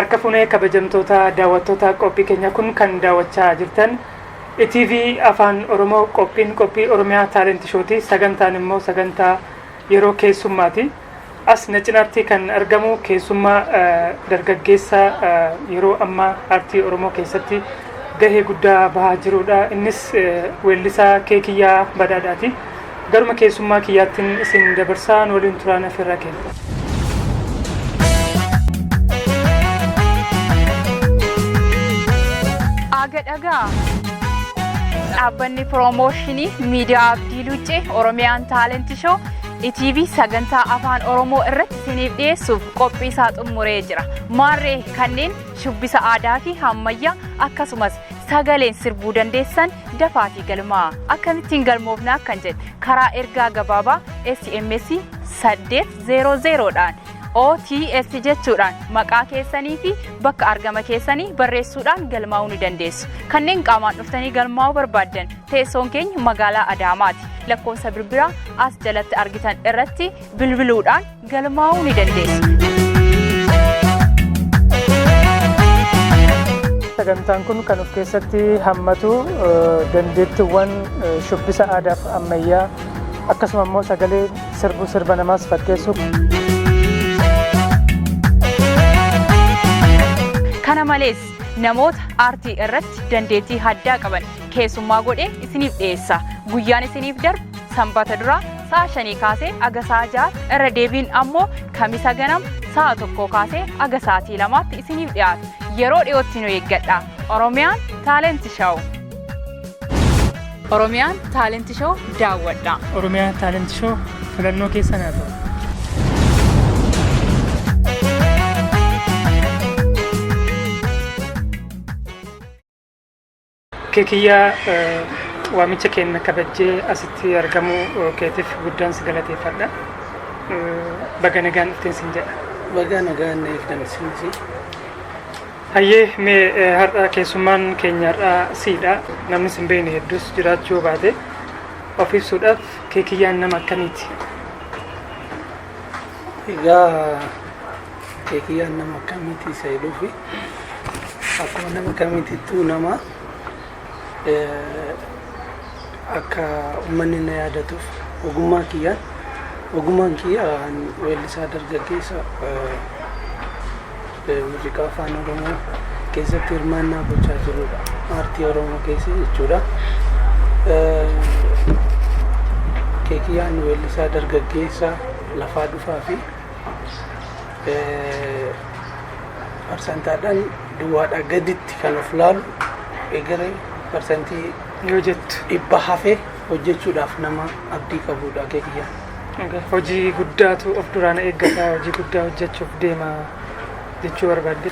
harka funee kabajamtoota daawwattoota qophii keenya kun kan daawwachaa jirtan ETV Afaan Oromoo qophii Oromiyaa Talent Showti. Sagantaan immoo sagantaa yeroo keessummaati. As na cinaatti kan argamu keessummaa dargaggeessa yeroo ammaa aartii Oromoo keessatti gahee guddaa bahaa jirudha. Innis weellisaa Keekiyyaa Badhaadhaati. Garuma keessummaa kiyyaattiin isin dabarsaan waliin turaan afirraa kenna. Dhagaa dhaabbanni piroomooshinii miidiyaa Abdii Luuccee Oromiyaan Taalent Show ETV sagantaa Afaan Oromoo irratti isiniif dhiyeessuuf qophii isaa xumuree jira. Maarree kanneen shubbisa aadaa fi ammayyaa akkasumas sagaleen sirbuu dandeessan dafaatii galmaa akkamittiin galmoofnaa kan jedhe karaa ergaa gabaabaa SMS 800dhaan OTS jechuudhaan maqaa keessanii fi bakka argama keessanii barreessuudhaan galmaa'uu ni dandeessu. Kanneen qaamaan dhuftanii galmaa'uu barbaaddan teessoon keenya magaalaa Adaamaati. Lakkoofsa bilbilaa as jalatti argitan irratti bilbiluudhaan galmaa'uu ni dandeessu. Sagantaan kun kan of keessatti hammatu dandeettiiwwan shubbisa aadaa fi ammayyaa akkasuma immoo sagalee sirba namaas fakkeessu. Kana malees namoota aartii irratti dandeettii addaa qaban keessummaa godhee isiniif dhiyeessa. Guyyaan isiniif darbu sanbata duraa sa'a 5 kaasee aga sa'a 6 irra deebiin ammoo kamisa ganama sa'a 1 kaasee aga sa'aatii 2tti isiniif dhiyaata. Yeroo dhiyootti nu eeggadha. Oromiyaan Taalent Show. Oromiyaan Taalent Show daawwadha. Oromiyaan Taalent Show filannoo keessan haa ta'u. Keekiyyaa waamicha keenya kabajjee asitti argamu keetiif guddaan si galateeffadha. Baga nagaan dhufteen sin jedha. Baga nagaan eegdan sinisi. Hayyee mee har'a keessummaan keenya har'a siidha. Namni sin beekne hedduus jiraachuu baate of ibsuudhaaf Keekiyyaan nama akkamiiti? Egaa Keekiyyaan nama akkamiiti isa jedhuufi akkuma nama akkamiitittuu nama akka uummanni na yaadatuuf ogummaan kiyyaan weellisaa dargaggeessa muuziqaa afaan Oromoo keessatti hirmaannaa gochaa jirudha. Aartii Oromoo keessa jechuudha. Keekiyyaan weellisaa dargaggeessa lafaa dhufaa fi parsantaadhaan duwwaadhaa gaditti kan of laalu egeree parsantii yoo jettu dhibba hafee hojjechuudhaaf nama abdii qabudha Keekiyyaan. Hojii guddaatu of duraan eeggata. Hojii guddaa hojjechuuf deema jechuu barbaadde?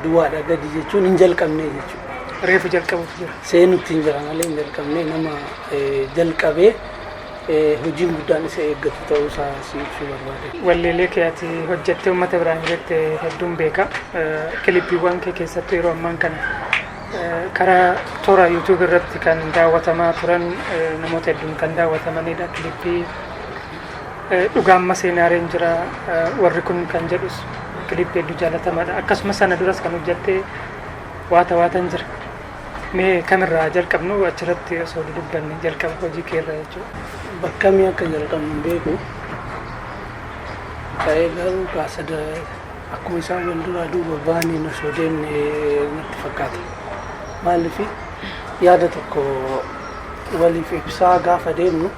Duwwaadhaa gadi jechuun hin jalqabne jechuudha. Reefu jalqabuuf jira. Seenutti hin jira malee hin jalqabne nama jalqabee hojiin guddaan isa eeggatu ta'uusaa si ibsuu barbaade. Walleelee keetii hojjettee uummata biraan irratti hedduun beeka. Kilippiiwwan kee keessatti yeroo ammaan kana karaa toora YouTube irratti kan daawwatamaa turan namoota hedduun kan daawwatamanidha. Kilippii dhugaamma seenaariin jira warri kun kan jedhus kilippii hedduu jaalatamaadha. Akkasumas sana duras kan hojjettee waatan jira. Mee kamirraa jalqabnu achirratti osoo dubbanne jalqaba hojii keerra jechuudha. Bakka mi'a akka jalqabnu hin beeku. Ta'ee garuu kaasada akkuma isaan wal duraa duuba baanii osoo deemne natti fakkaata. Maaliif yaada tokko waliif ibsaa gaafa deemnu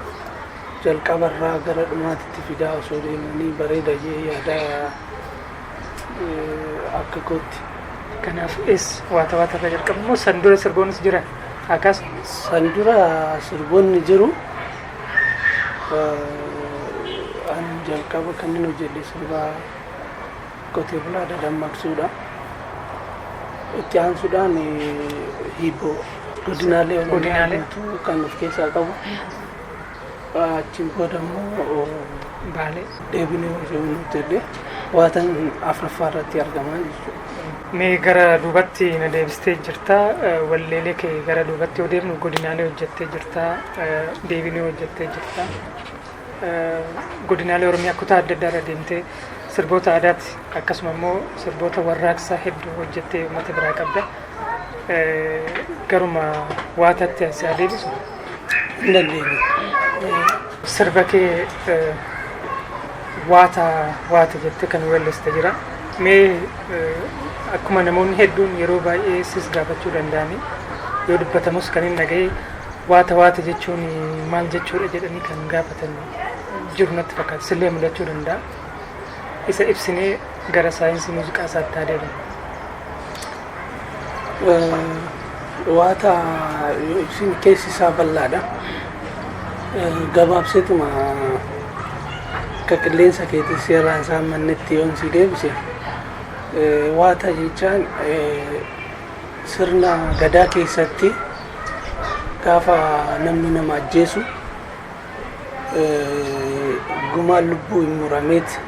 jalqabarraa gara dhumaatitti fidaa osoo deemanii bareeda jee yaada akka gootti. Kanaaf waata irra jalqabu moo san dura sirboonnis jiran akkas? San dura sirboonni jiru. An jalqaba kan inni hojjedhe sirbaa qotee bulaa dammaqsuudha. Itti aansuudhaan hibboo godinaalee kan of keessaa qabu. Achiin booda immoo Baalee deebinee hojjedhe waatan afuraffaa irratti argamaa jechuudha. Mee gara duubatti na deebistee jirta. Walleelee kee gara duubatti yoo deemnu godinaalee hojjettee jirta. Deebinee hojjettee jirta. Godinaalee Oromiyaa kutaa adda addaa irra deemtee sirboota aadaati akkasuma immoo sirboota warraaqsaa hedduu hojjettee uummata biraa qabda. Garuma waatatti as adeemisu hin dandeenye. sirba kee waata jettee kan weelliste jira. Mee akkuma namoonni hedduun yeroo baay'ee sis gaafachuu danda'ani yoo dubbatamus kan hin dhaga'e waata jechuun maal jechuudha jedhanii kan gaafatan jiru natti fakkaata. Sillee mul'achuu danda'a. Isa ibsinee gara saayinsii muuziqaa isaatti adeemna. Waata ibsin keessi isaa bal'aadha. Gabaabseetuma akka qilleensa keetii seeraan isaa mannetti yoon si deebise waata jechaan sirna gadaa keessatti gaafa namni nama ajjeesu gumaan lubbuu hin murameet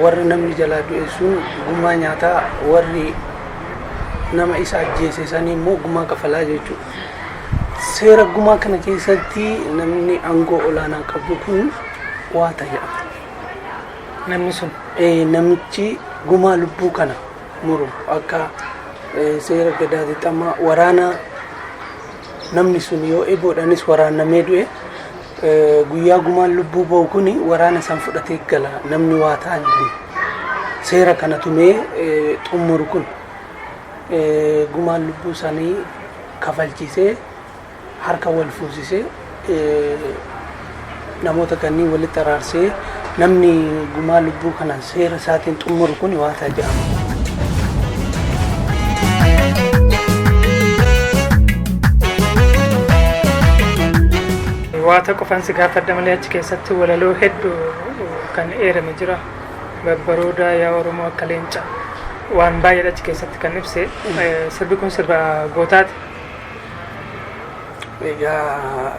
warri namni jalaa du'e sun gumaa nyaataa warri nama isa ajjeese sanii immoo gumaa kafalaa jechuudha. Seera gumaa kana keessatti namni aangoo olaanaa qabu kun waata jedhama. Namni sun namichi gumaa lubbuu kana muru akka seera gadaatti amma waraana namni sun yoo eeboodhanis waraanamee du'e guyyaa gumaan lubbuu ba'u kun waraana san fudhatee gala namni waataa jiru. Seera kana tumee xumuru kun gumaan lubbuu sanii kafalchiisee harka wal fuusisee namoota kanneen walitti araarsee namni gumaa lubbuu kana seera isaatiin xumuru kun waata jedhama. Waata qofaan si gaafadha malee achi keessatti walaloo hedduu kan eerame jira. Babbaroodaa yaa Oromoo akka leenca waan baay'ee achi keessatti kan ibse. Sirbi kun sirba gootaati. Egaa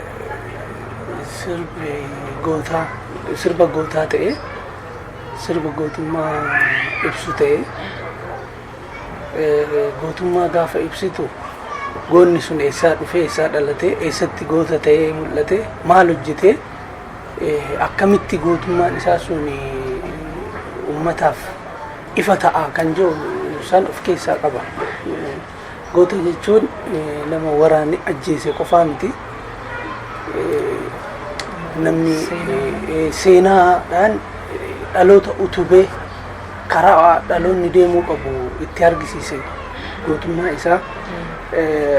sirba gootaa ta'e sirba gootummaa ibsu ta'e gootummaa gaafa ibsitu goonni sun eessaa dhufee eessaa dhalatee eessatti goota ta'ee mul'ate maal hojjetee akkamitti gootummaan isaa sun ummataaf ifa ta'a kan jiru san of keessaa qaba. Goota jechuun nama waraanni ajjeese qofaa miti. Namni seenaadhaan dhaloota utubee karaa dhaloonni deemuu qabu itti argisiise gootummaa isaa.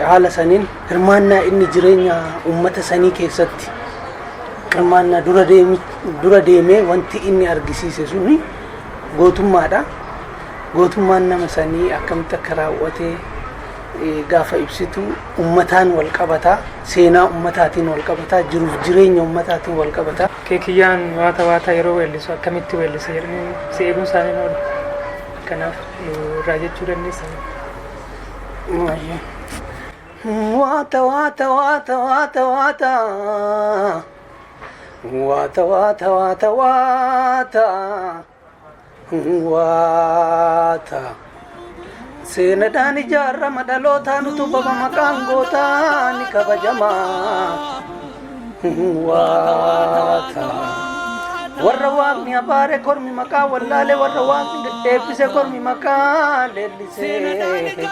Haala saniin hirmaannaa inni jireenya uummata sanii keessatti hirmaannaa dura deemee wanti inni argisiise suni gootummaadha. Gootummaan nama sanii akkamitti akka raawwatee gaafa ibsitu ummataan wal qabataa, seenaa ummataatiin wal qabataa, jiruuf jireenya ummataatiin wal qabataa. Keekiyyaan waata yeroo weellisu akkamitti weellisa jedhanii si eeguun isaanii oolu. Kanaaf irraa jechuu dandeessa. Waata seenadhaan ijaarama dhalootaan utubama maqaan gootaa ni kabajamaa. Waata warra waaqni abaare kormi maqaa wallaale warra waaqni eebbise kormi maqaa leellisee.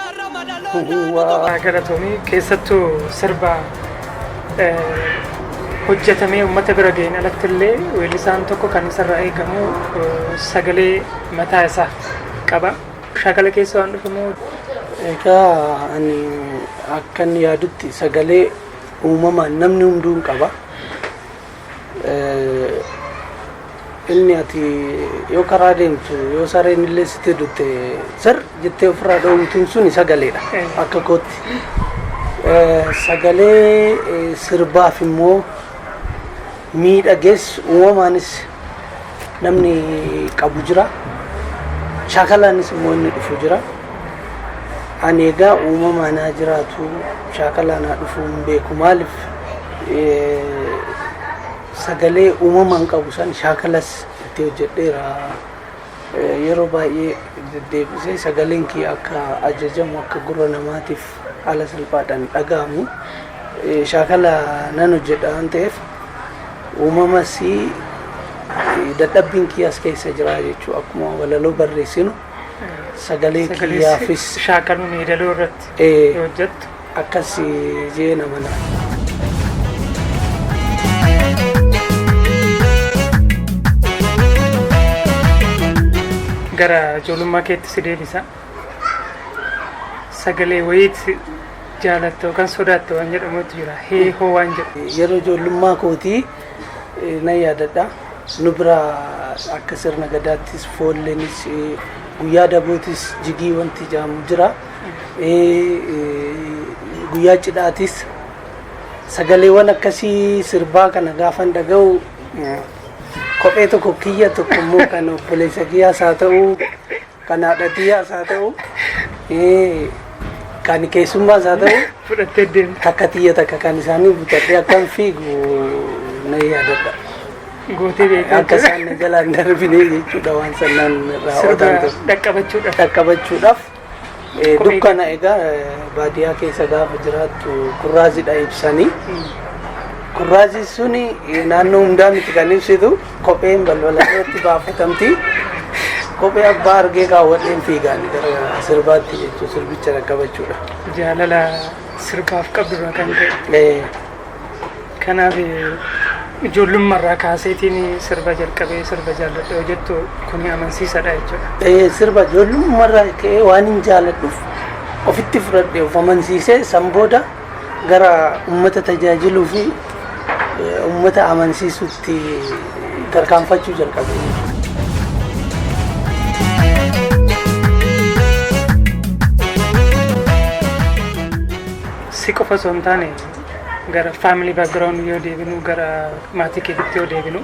Galatoomii keessattuu sirba hojjetamee uummata bira ga'een alatti illee weellisaan tokko kan isarraa eegamu sagalee mataa isaa qaba. Shaakala keessa waan dhufamu. Egaa ani akka inni yaadutti sagalee uumamaan namni hunduun qaba. Inni ati yoo karaa deemtu yoo sareen illee sitti dutte sir jettee ofirraa dhoowwituun suni sagaleedha akka kootti. Sagalee sirbaaf immoo miidhagees uumamaanis namni qabu jira. Shaakalaanis immoo inni dhufu jira. Ani egaa uumamaan haa jiraatu shaakalaan haa dhufu hin beeku maaliif sagalee uumamaan qabu san shaakalas itti hojjedheera. Yeroo baay'ee deddeebisee sagaleen kee akka ajajamu akka gurra namaatiif haala salphaadhaan dhaga'amu shaakala nan hojjedha waan ta'eef uumamas dadhabbiin kiyyaas keessa jira jechuu akkuma walaloo barreessinu sagalee kiyyaafis shaakaluun yeedaloo irratti yoo hojjettu akkas jee nama na. Gara ijoollummaa keetti si deebisa. Sagalee wayiitti jaalattoo kan sodaatte waan jedhamutu jira. Hee hoo waan jedhu. Yeroo ijoollummaa kootii nan yaadadha. Nu bira akka sirna gadaattis foolleenis guyyaa dabootis jigii wanti jedhamu jira. Guyyaa cidhaatis sagaleewwan akkasii sirbaa kana gaafan dhaga'u kophee tokko kiyya tokko immoo kan obboleessa kiyyaas haa ta'u kan haadha kiyyaas haa ta'u kan keessummaas haa ta'u fudhattee deemte. Takka xiyya takka kan isaanii butadhee akkan fiigu nan yaadadha. Gootee beekaa Akka isaan na jalaan darbinee jechuudha waan sanaan raawwatan dhaqqabachuudhaaf. Dukkana egaa baadiyyaa keessa gaafa jiraattu kurraaziidha ibsanii. Kurraazi suni naannoo hundaa miti kan ibsitu kopheen balbala irratti baafatamti. Kophee abbaa argee kaawwadheen fiigaan gara sirbaatti jechuun sirbicha dhaqqabachuudha. Jaalala sirbaaf qabdurraa kan ta'e. Kanaaf ijoollummaarraa kaaseetiin sirba jalqabee sirba jaalladha yoo jettu kun amansiisaadha jechuudha. Sirba ijoollummaarraa ka'ee waan hin jaalladhuuf ofitti fudhadhee of amansiisee san booda gara uummata tajaajiluu fi uummata amansiisutti tarkaanfachuu jalqabe. Si qofa osoo hin taane gara family background yoo deebinu gara maatii keetitti yoo deebinu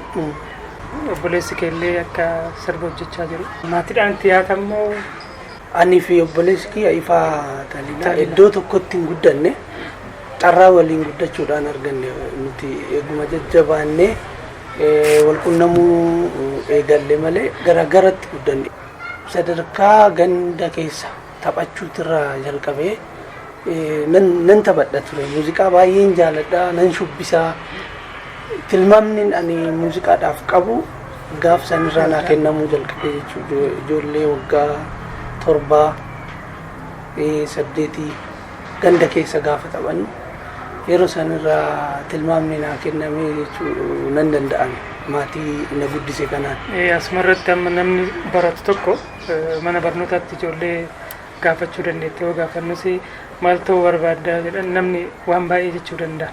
obboleessi keellee akka sirba hojjechaa jiru. Maatiidhaan tiyaata immoo Ani fi obboleessi kiyya ifaa Taliilaa iddoo tokkotti hin guddanne carraa waliin guddachuudhaan arganne nuti eeguma jajjabaannee wal qunnamuu eegalle malee garagaratti guddanne. Sadarkaa ganda keessa taphachuutirraa jalqabee nan taphadha ture. Muuziqaa baay'een jaaladha, nan shubbisaa. Tilmaamni ani muuziqaadhaaf qabu gaaf sanirraa naa kennamuu jalqabe jechuudha. Ijoollee waggaa 7 8 ganda keessa gaafa taphannu yeroo sanirraa tilmaamni naa kennamee jechuu nan danda'an maatii na guddise kanaan. Asumarratti amma namni baratu tokko mana barnootaatti ijoollee gaafachuu dandeette yoo gaafannus maal ta'uu barbaadda jedhan namni waan baay'ee jechuu danda'a.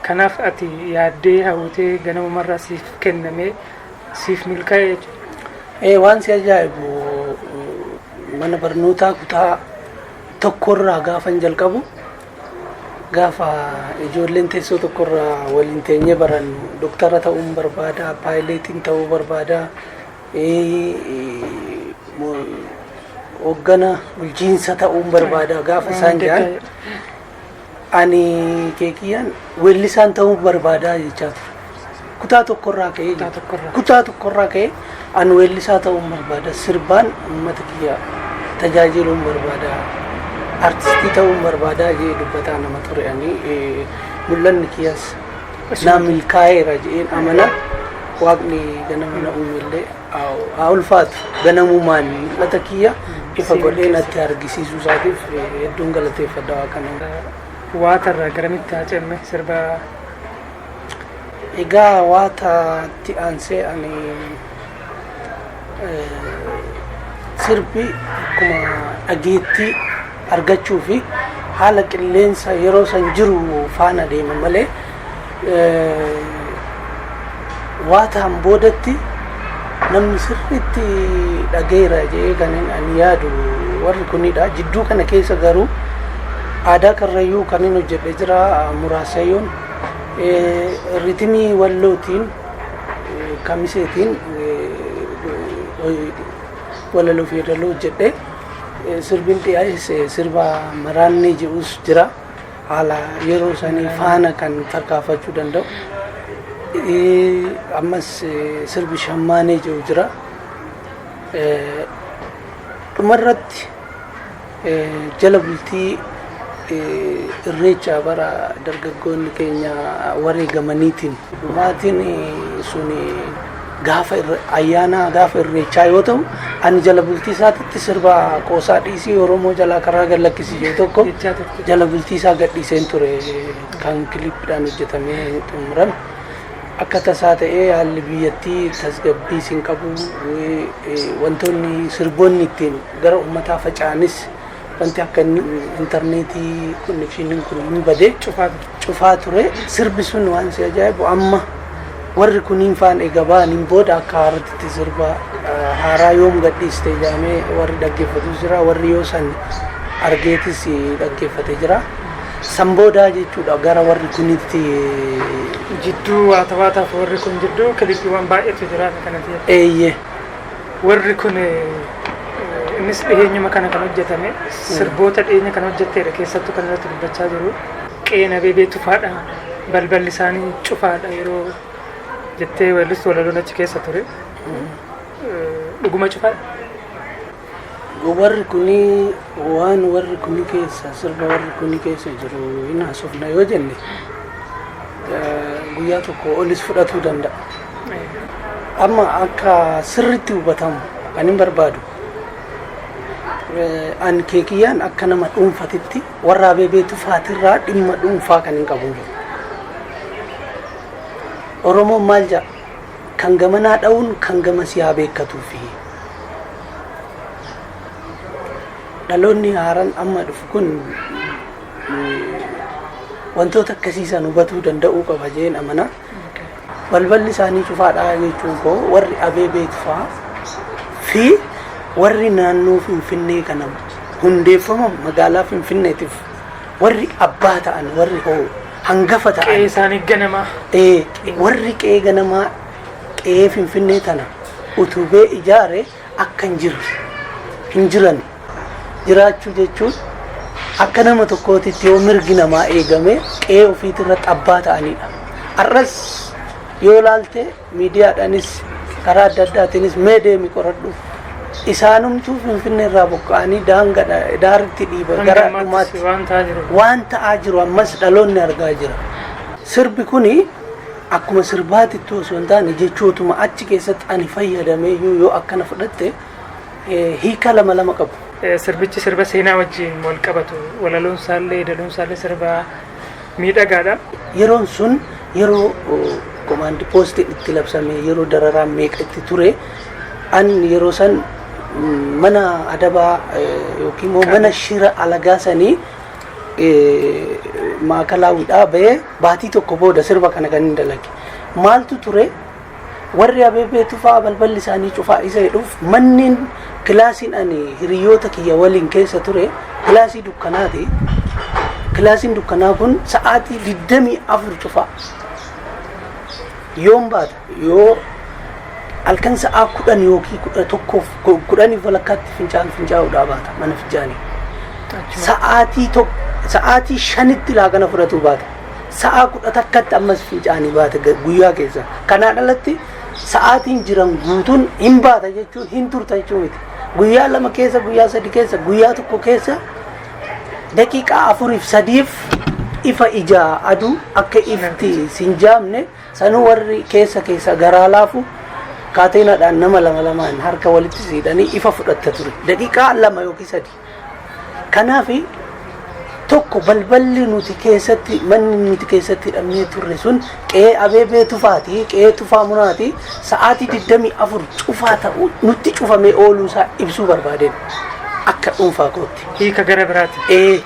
Kanaaf ati yaaddee hawwitee ganamumarraa siif kennamee siif milkaa'e jechuudha. Waan si ajaa'ibu mana barnootaa kutaa tokkorraa gaafan jalqabu gaafa ijoolleen teessoo tokkorraa waliin teenyee barannu doktara ta'uun barbaada, paayileetiin ta'uu barbaada, hoggana bulchiinsa ta'uun barbaada gaafa isaan jedhan ani keekiyyaan weellisaan ta'uu barbaada jechaa ture. Kutaa tokkorraa ka'ee ani weellisaa ta'uun barbaada, sirbaan uummata kiyya tajaajiluun barbaada, artistii ta'uun barbaada jee dubbataa nama ture. Ani mul'anni kiyyas naa milkaa'eera jeen amana. Waaqni ganama na uumellee haa ulfaatu ganamumaan mul'ata kiyya ifa godhee natti argisiisuu isaatiif hedduun galateeffadha Waaqana. Waatarraa garamitti haa ceemme sirba? Egaa waataatti aansee ani sirbi akkuma dhageettii argachuu fi haala qilleensa yeroo san jiru faana deema malee waataan boodatti namni sirriitti dhageera jee kan ani yaadu warri kunidha. Jidduu kana keessa garuu aadaa karrayyuu kan inni hojjedhe jira muraasayyoon ritimii wallootiin kamiseetiin walaloo fi yeedaloo hojjedhe. Sirbiin dhiyaa'es sirba maraannee jedhus jira haala yeroo sanii faana kan tarkaanfachuu danda'u. Ammas sirbi shammaanee jedhu jira. Dhumarratti jala bultii irreecha bara dargaggoonni keenya wareegamaniitiin dhumaatiin suni gaafa ayyaana gaafa irreechaa yoo ta'u ani jala bultii isaatti sirba qoosaa dhiisii Oromoo jalaa karaa gad lakkisii tokko jala bultii isaa gadhiiseen ture kan kilipidhaan hojjetamee xumurame. Akka tasaa ta'ee haalli biyyattii tasgabbii siin qabu wantoonni sirboonni ittiin gara uummataa faca'anis wanti akka intarneetii konnekshiiniin kun hin badee cufaa ture. Sirbi sun waan si ajaa'ibu amma warri kuniin faan egaa ba'aniin booda akka haaraatti sirba haaraa yoom gadhiiste jedhamee warri dhaggeeffatu jira, warri yoo san argeetis dhaggeeffate jira. San boodaa jechuudha gara warri kunitti jidduu waatawaataaf warri kun jidduu kilippiiwwan baay'eetu jira kanatti. Eeyyee. Warri kun innis dhiyeenyuma kana kan hojjetame sirboota dhiyeenya kan hojjetteedha keessattuu kan irratti dubbachaa jiru. Qeena beebee tufaadha balballi isaanii cufaadha yeroo jettee weellistu walaloon achi keessa ture. Dhuguma cufaadha. Warri kuni waan warri kuni keessa sirba warri kuni keessa jiru hin haasofna yoo jenne guyyaa tokko olis fudhatuu danda'a. Amma akka sirritti hubatamu kan hin barbaadu an keekiyyaan akka nama dhuunfatitti warra beebee tufaatirraa dhimma dhuunfaa kan hin qabu. Oromoon maal jedha kan gamanaa dha'uun kan gamasii haa beekkatuufi. Dhaloonni haaraan amma dhufu kun wantoota akkasiisan hubatuu danda'uu qaba jeen amana. Balballi isaanii cufaadha jechuun koo warri abeebee tufaa fi warri naannoo Finfinnee kana hundeeffama magaalaa Finfinneetiif warri abbaa ta'an warri hangafa ta'an qe'ee isaanii ganamaa warri qe'ee ganamaa qe'ee Finfinnee tana utubee ijaare akka hin jiran jiraachuu jechuun akka nama tokkootitti yoo mirgi namaa eegame qe'ee ofiitirratti abbaa ta'anidha. Har'as yoo ilaalte miidiyaadhaanis karaa adda addaatiinis mee deemi qoradhu isaanumtuu Finfinnee irraa buqqa'anii daaritti dhiiba gara dhumaatti waan ta'aa jiru ammas dhaloonni argaa jira. Sirbi kuni akkuma sirbaatitti osoo hin taane jechootuma achi keessatti ani fayyadamee yoo akkana fudhatte hiika lama qabu. Sirbichi sirba seenaa wajjin wal qabatu walaloon isaallee daloon isaallee sirba miidhagaadha. Yeroon sun yeroo komaandi poostiin itti labsame yeroo dararaan meeqa itti ture an yeroo san mana adabaa yookiin immoo mana shira alagaa sanii maakalaawidhaa bahee baatii tokko booda sirba kana kan hin dalage. Maaltu ture warri abeebee tufaa balballi isaanii cufaa isa jedhuuf manneen kilaasiin ani hiriyoota kiyya waliin keessa ture kilaasii dukkanaati. Kilaasiin dukkanaa kun sa'aatii 24 cufaa. Yoom baata yoo halkan sa'aa 10 yookiin 11 walakkaatti fincaa'uudhaa baata mana fincaanii. Sa'aatii 5tti laaqana fudhatu baata. Sa'aa 10 takkatti ammas fincaanii baata guyyaa keessa. Kanaan alatti sa'aatiin jiran guutuun hin baata jechuun hin turta jechuun miti. Guyyaa 2 keessa guyyaa 3 keessa guyyaa 1 keessa daqiiqaa 4-3 ifa ijaa aduu akka ifti sinjaamne sanuu warri keessa garaa laafu kaateenaadhaan nama lamaan harka walitti siidhanii ifa fudhatta ture daqiiqaa 2 yookiin 3. Kanaaf tokko balballi nuti keessatti manni nuti keessatti hidhamnee turre sun qe'ee abeebee tufaati qe'ee tufaa munaati sa'aatii 24 cufaa ta'u nutti cufamee ooluusaa ibsuu barbaadeen akka dhuunfaa kootti. Hiika gara biraati.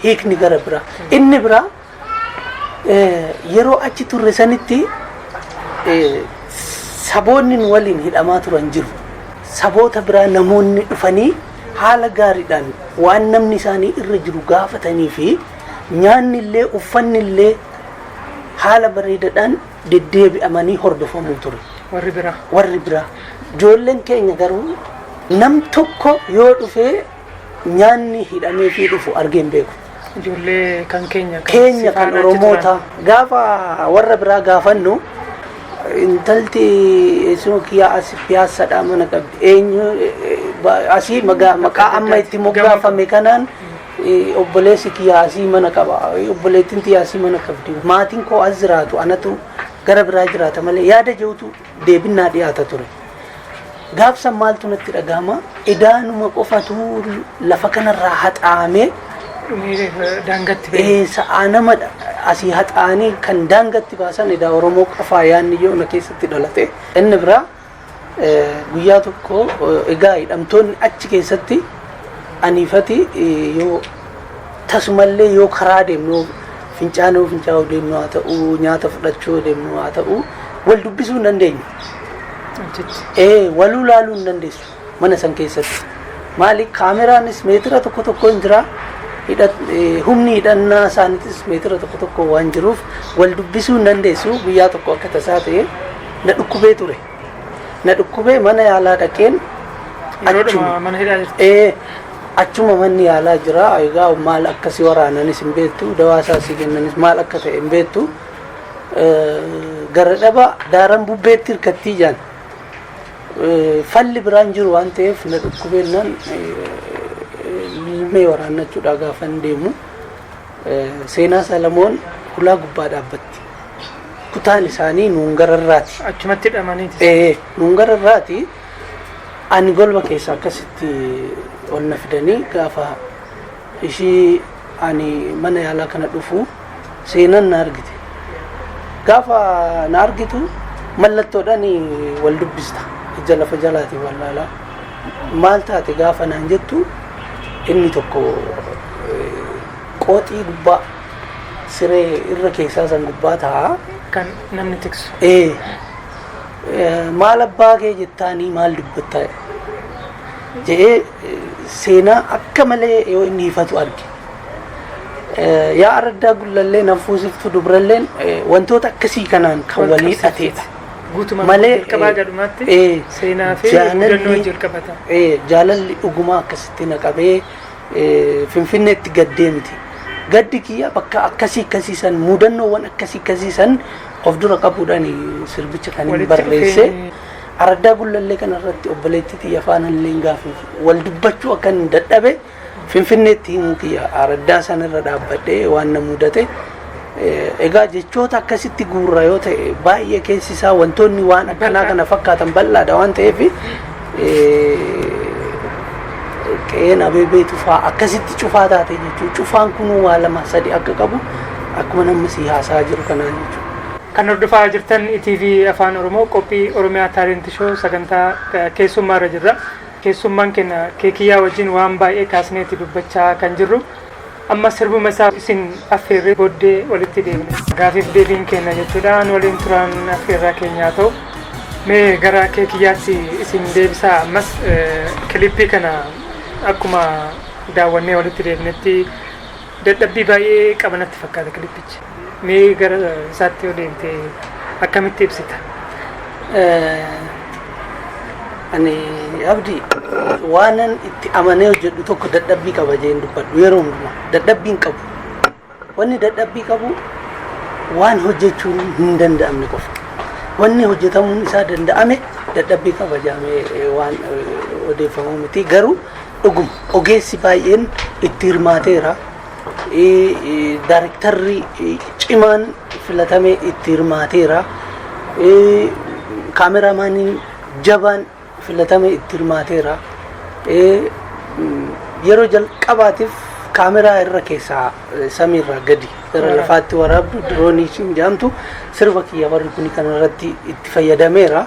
Hiikni gara biraa. Inni biraa yeroo achi turre sanitti saboonni waliin hidhamaa turan jiru. Saboota biraa namoonni dhufanii haala gaariidhaan waan namni isaanii irra jiru gaafatanii fi nyaanni illee uffanni illee haala bareedaadhaan deddeebi'amanii hordofamuu ture. Warri biraa. Ijoolleen keenya garuu nam tokko yoo dhufee nyaanni hidhamee fi dhufu argeen beeku. Ijoollee kan keenya kan Oromoota gaafa warra biraa gaafannu intalti eessuma kiyyaa as piyaasadhaa mana qabdi eenyu asii maqaa amma itti moggaafame kanaan obboleessi kiyyaa asii mana qaba obboleettiin tiyyaa asii mana qabdi maatiin koo as jiraatu anatu gara biraa jiraata malee yaada jehutu deebinnaa dhiyaata ture. gaafsa maaltu natti dhagahama idaanuma qofatu lafa kanarraa haxaamee daangatti sa'a nama asii haxaanii kan daangatti baasan idaa Oromoo qofaa yaanni yoo na keessatti dhalate inni biraa guyyaa tokko egaa hidhamtoonni achi keessatti aniifati yoo tasumallee yoo karaa deemnu fincaa'uu deemnu haa ta'u nyaata fudhachuu deemnu haa ta'u wal dubbisuu hin dandeenyu. Waluu laaluu hin dandeessu mana san keessatti. Maali kaameraanis meetira tokko hin jira. Humni hidhannaa isaaniitis meetira tokko waan jiruuf wal dubbisuu hin dandeessu. Guyyaa tokko akka tasaa ta'e na dhukkubee ture. Na dhukkubee mana yaalaa dhaqeen achuma manni yaalaa jira. Egaa maal akkasii waraananis hin beektu dawaa isaasii kennanis maal akka ta'e hin beektu. Gara dhaba daaran bubbeetti hirkattii jaan. Falli biraan jiru waan ta'eef na dhukkubeennan ilmee waraannachuudha gaafa hin deemu. Seenaa Salamoon ulaa gubbaa dhaabbatti. Kutaan isaanii nuungararraati. Achumatti hidhamaniiti. Nuungararraati. Ani golba keessa akkasitti ol na fidanii gaafa ishii ani mana yaalaa kana dhufu seenan na argite. Gaafa na argitu mallattoodhaan wal dubbista. Ija lafa jalaati wallaalaa. Maal taate gaafa naan jettu inni tokko qooxii gubbaa siree irra keessaa san gubbaa ta'a. Kan namni tiksu. Maal abbaa kee jettaanii maal dubbattaa jedhee seenaa akka malee yoo inni ifatu arge. Yaa Araddaa Gullallee Nafuusiftu Dubralleen wantoota akkasii kanaan kan walii dhateedha. Malee seenaa fi mudannoo jalqabata. Jaalalli dhugumaa akkasitti na qabee Finfinneetti gaddeemti. Gaddi kiyya bakka akkasii san mudannoowwan akkasii san of dura qabuudhaan sirbicha kan hin barreesse. Araddaa Gullallee kanarratti obboleettii xiyya faanallee gaafiif wal dubbachuu akka hin dadhabe Finfinneetti himuu kiyya Araddaa sanarra dhaabbadhee waan na mudate. Egaa jechoota akkasitti guurra yoo ta'e baay'ee keessi isaa wantoonni waan akkanaa kana fakkaatan bal'aadha waan ta'eef qe'een abeebee tufaa akkasitti cufaa taate jechuudha. Cufaan kunuu waa lama sadi akka qabu akkuma namni si haasaa jiru kanaan jechuudha. Kan hordofaa jirtan ETV Afaan Oromoo qophii Oromiyaa Taalent Show sagantaa keessummaarra jirra. Keessummaan keenya keekiyyaa wajjin waan baay'ee kaasneetti dubbachaa kan jirru. Amma sirbuma isaa isin affeerree booddee walitti deemne. Gaafiif deebiin keenya jechuudhaan waliin turaan affeerraa keenyaa ta'u. Mee gara keekiyyaatti isin deebisaa ammas kilippii kana akkuma daawwannee walitti deemnetti dadhabbii baay'ee qabanatti fakkaata kilippichi. Mee gara isaatti yoo deemte akkamitti ibsita? Ani abdii waanan itti amanee hojjedhu tokko dadhabbii qaba jeen dubbadhu yeroo hundumaa dadhabbiin qabu. Wanni dadhabbii qabu waan hojjechuun hin danda'amne qofa. Wanni hojjetamuun isaa danda'ame dadhabbii qaba jaamee waan odeeffamuu miti. Garuu dhuguma ogeessi baay'een itti hirmaateera. Daarektarri cimaan filatamee itti hirmaateera. Kaameraamaaniin jabaan filatamee itti hirmaateera. Yeroo jalqabaatiif kaameraa irra keessaa samiirraa gadi gara lafaatti waraabdu diroonii siin jaamtu sirba kiyya warri kuni kanarratti itti fayyadameera.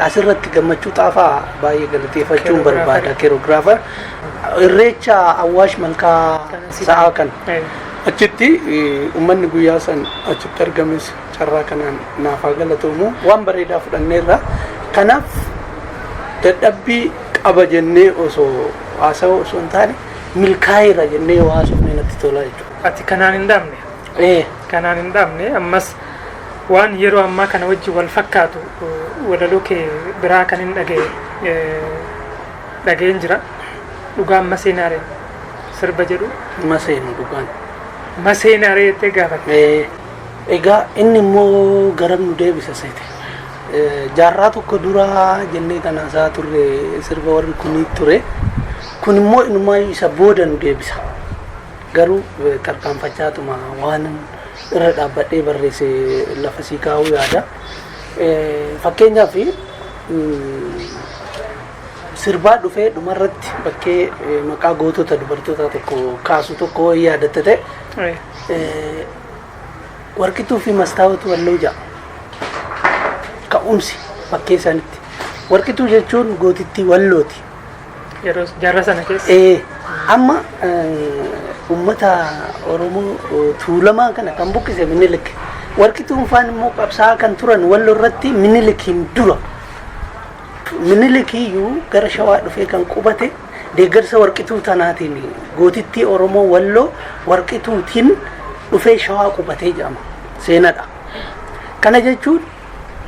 Asirratti gammachuu xaafaa baay'ee galateeffachuun barbaada keeroogiraafar. Irreecha Awwaash Malkaa sa'aa kan achitti uummanni guyyaa san achitti argames carraa kanaan naafaa galatoomu waan bareedaa fudhanneerra. Kanaaf dadhabbii qaba jennee osoo haasawaa osoo hin taane milkaa'eera jennee waa haasofne natti tola jechuudha. Ati kanaan hin dhaabne? Kanaan hin dhaabne ammas waan yeroo ammaa kana wajji wal fakkaatu walaloo kee biraa kan hin dhageen jira. Dhugaan maseenaaree sirba jedhu. Maseenu dhugaan. Maseenaaree jettee gaafate. Egaa inni immoo garam nu deebisa seete. Jaarraa tokko dura jennee kan haasaa turre sirba warri kunii ture. Kun immoo inumaa isa booda nu deebisa. Garuu tarkaanfachaatuma waan irra dhaabbadhee barreesse lafa sii kaa'uu yaada. Fakkeenyaaf sirbaa dhufee dhumarratti bakkee maqaa gootota dubartoota tokko kaasu tokko yaadatte ta'e warqituu fi mastaawatu walloo ja'a ka'umsi bakkee sanitti warqituu jechuun gootittii wallooti yeroo jaarraa sana keessa amma ummata Oromoo tuulamaa kana kan buqqise Minilik warqituun faan immoo qabsaa kan turan walloo irratti Minilikiin dura Minilikiyyuu gara Shawaa dhufee kan qubate deeggarsa warqituu tanaatiin gootittii Oromoo walloo warqituutiin dhufee Shawaa qubatee jedhama seenadha. Kana jechuun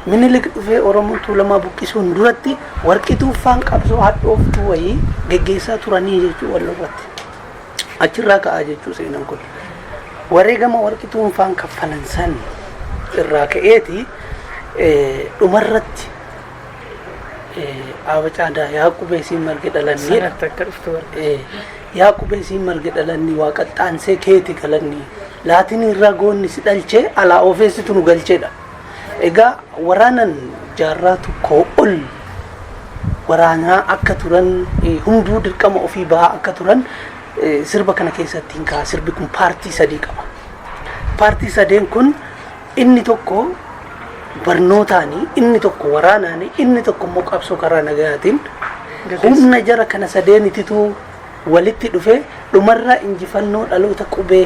Minilik dhufee Oromoo tuulamaa buqqisuun duratti warqituu faan qabsoo hadhooftuu wayii geggeessaa turanii jechuu walloo irratti. Achirraa ka'aa jechuu seenan kun. Wareegama warqituun faan kaffalan san irraa ka'eeti dhumarratti Abacaadaa Yaaqubee siin marge dhalannii Yaaqubee siin marge dhalannii waaqaxxaansee keeti galannii laatiin irraa goonni si dhalchee alaa ofeessitu nu galcheedha. Egaa waraanan jaarraa tokkoo ol waraanaa akka turan hunduu dirqama ofii bahaa akka turan sirba kana keessatti hin kaa sirbi kun paartii sadii qaba. Paartii sadeen kun inni tokko barnootaanii inni tokko waraanaanii inni tokko immoo qabsoo karaa nagayaatiin humna jara kana sadeenititu walitti dhufe dhumarraa injifannoo dhaloota qubee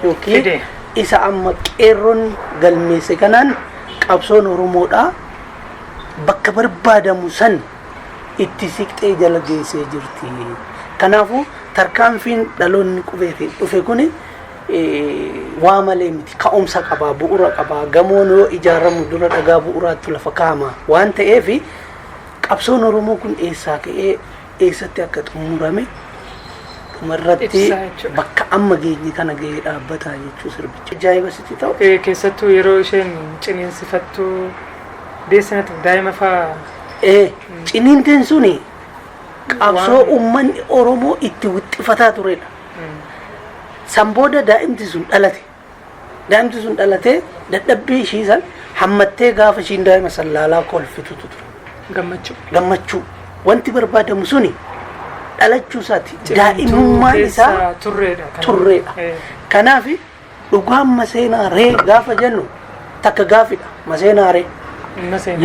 yookiin isa amma qeerroon galmeesse kanaan qabsoon Oromoodhaa bakka barbaadamu san itti siqxee jala geessee jirti. Kanaafuu tarkaanfiin dhaloonni qubeetiin dhufe kuni waa malee miti ka'umsa qabaa bu'uura qabaa gamoon yoo ijaaramu dura dhagaa bu'uuraatti lafa kaa'ama waan ta'eef qabsoon Oromoo kun eessaa ka'ee eessatti akka xumurame dhumarratti bakka amma geenye kana ga'ee dhaabbataa jechuu sirbicha. Ajaa'iba sitti ta'u. Keessattuu yeroo isheen ciniinsifattu deessinatu daa'ima fa'aa. Ciniinteen suni qabsoo uummanni Oromoo itti wixxifataa turedha. San booda daa'imti sun dhalate. Daa'imti sun dhalatee dadhabbii ishii san hammattee gaafa ishiin daa'ima san laalaa kolfitutu ture. Gammachuu. Wanti barbaadamu suni dhalachuu isaati. Daa'imummaan isaa turreedha. Kanaaf dhugaan maseenaa ree gaafa jennu takka gaafidha maseenaa ree.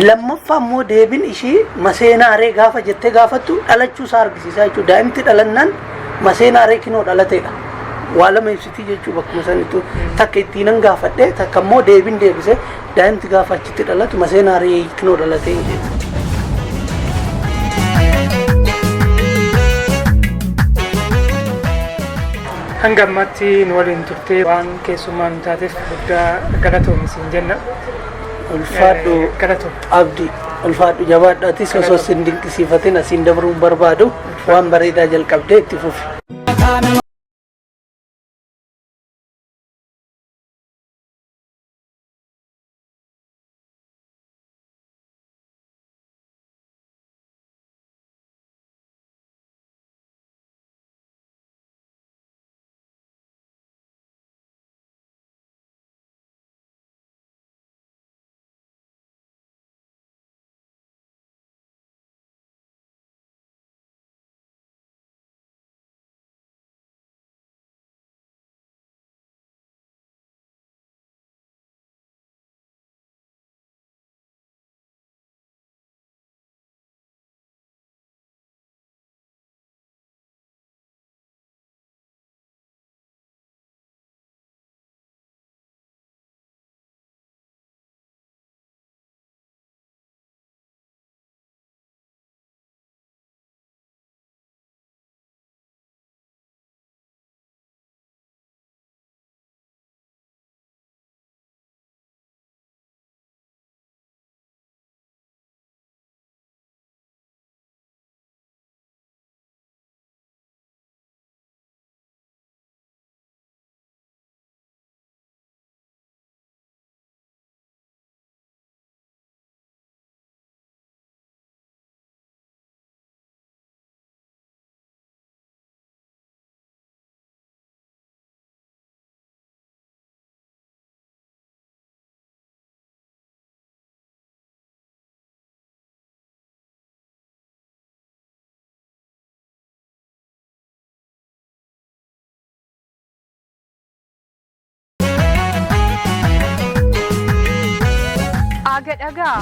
Lammaffaa immoo deebin ishii maseenaa ree gaafa jettee gaafattu dhalachuu isaa argisiisaa jechuudha. Daa'imti dhalannaan maseenaa ree kinoo dhalateedha. Waa lama ibsitii jechuu bakkuma sanitu takka ittiin gaafadhe takka immoo deebin deebise daa'imti gaafa achitti dhalatu maseenaa ree kinoo dhalatee jechuudha. Hanga ammaatti nu waliin turtee waan keessummaa nu taateef guddaa galatoomi siin jenna. Ulfaadhu abdii ulfaadhu jabaadhaatis osoo sin dinqisiifatin asiin dabruun barbaadu waan bareedaa jalqabdee itti fufi. Dhagaa.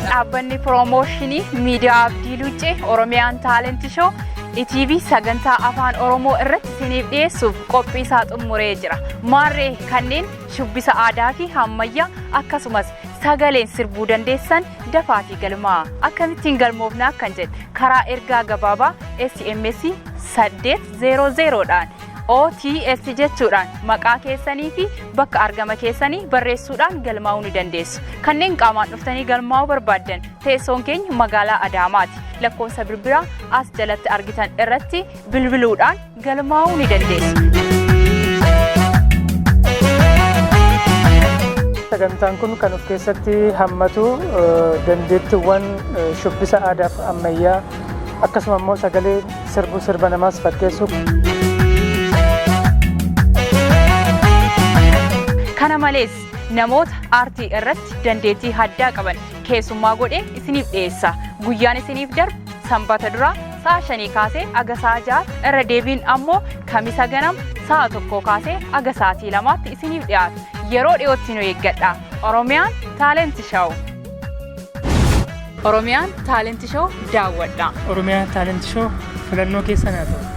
Dhaabbanni piroomooshinii miidiyaa Abdii Luuccee Oromiyaan Taalentii Shoo ETV sagantaa afaan Oromoo irratti isiniif dhiyeessuuf qophii isaa xumuree jira. Maarree kanneen shubbisa aadaa fi ammayyaa akkasumas sagaleen sirbuu dandeessan dafaatii galmaa. Akkamittiin galmoofna akkan jedhe karaa ergaa gabaabaa SMS 800dhaan OTS jechuudhaan maqaa keessanii fi bakka argama keessanii barreessuudhaan galmaa'uu ni dandeessu. Kanneen qaamaan dhuftanii galmaa'uu barbaaddan teessoon keenya magaalaa Adaamaati. Lakkoofsa bilbilaa as jalatti argitan irratti bilbiluudhaan galmaa'uu ni dandeessu. Sagantaan kun kan of keessatti hammatu dandeettiiwwan shubbisa aadaa fi ammayyaa akkasuma immoo sagalee sirbuu sirba namaas fakkeessu. Kana malees namoota aartii irratti dandeettii addaa qaban keessummaa godhee isiniif dhiyeessa. Guyyaan isiniif darbu sanbata duraa sa'a 5 kaasee aga sa'a 6 irra deebiin ammoo kamisa ganam sa'a 1 kaasee aga sa'aatii 2tti isiniif dhiyaata. Yeroo dhiyootti nu eeggadha. Oromiyaan Taalentii Shoo. Oromiyaan Taalentii Shoo daawwadha. Oromiyaan Taalentii Shoo filannoo keessan haa ta'u.